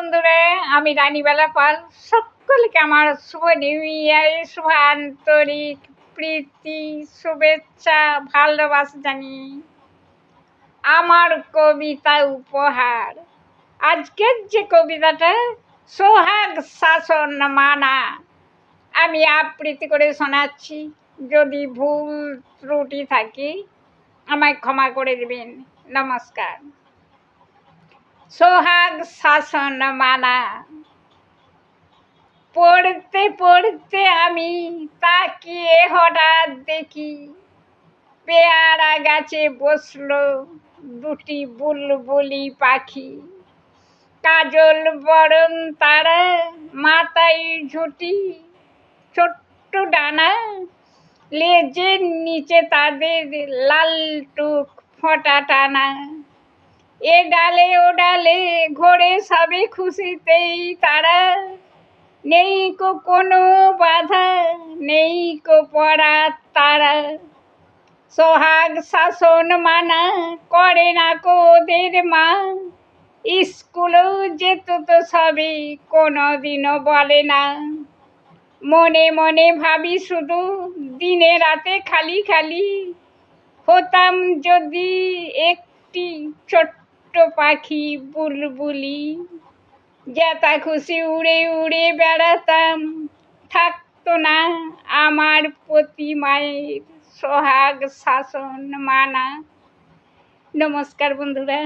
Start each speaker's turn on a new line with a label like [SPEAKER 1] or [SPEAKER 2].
[SPEAKER 1] বন্ধুরা, আমি রানীবালা পাল। সকলকে আমার শুভ নিউ ইয়ারের শুভ আন্তরিক প্রীতি, শুভেচ্ছা, ভালোবাসা জানিয়ে আমার কবিতা উপহার। আজকের যে কবিতাটা, সোহাগ শাসন মানা, আমি আবৃত্তি করে শোনাচ্ছি। যদি ভুল ত্রুটি থাকে আমায় ক্ষমা করে দেবেন। নমস্কার। সোহাগ শাসন মানা। পড়তে পড়তে আমি তাকিয়ে হঠাৎ দেখি পেয়ারা গাছে বসলো দুটি বুলবুলি পাখি। কাজল বরণ তারা, মাথায় ঝুঁটি, ছোট্ট ডানা, লেজের নিচে তাদের লাল টুক ফোঁটা টানা। এ ডালে ও ডালে ঘোরে সবে খুশিতেই তারা। নেই কো কোনো বাধা, নেই কো পড়া তারা। সোহাগ শাসন মানা করে না কো ওদের মা। স্কুলেও যেত তো সবে, কোনোদিনও বলে না। মনে মনে ভাবি শুধু দিনে রাতে খালি খালি, হতাম যদি একটি ছোট্ট পাখি বুলবুলি। যেতা খুশি উড়ে উড়ে বেড়াতাম, থাকতো না আমার প্রতি মায়ের সোহাগ শাসন মানা। নমস্কার বন্ধুরা।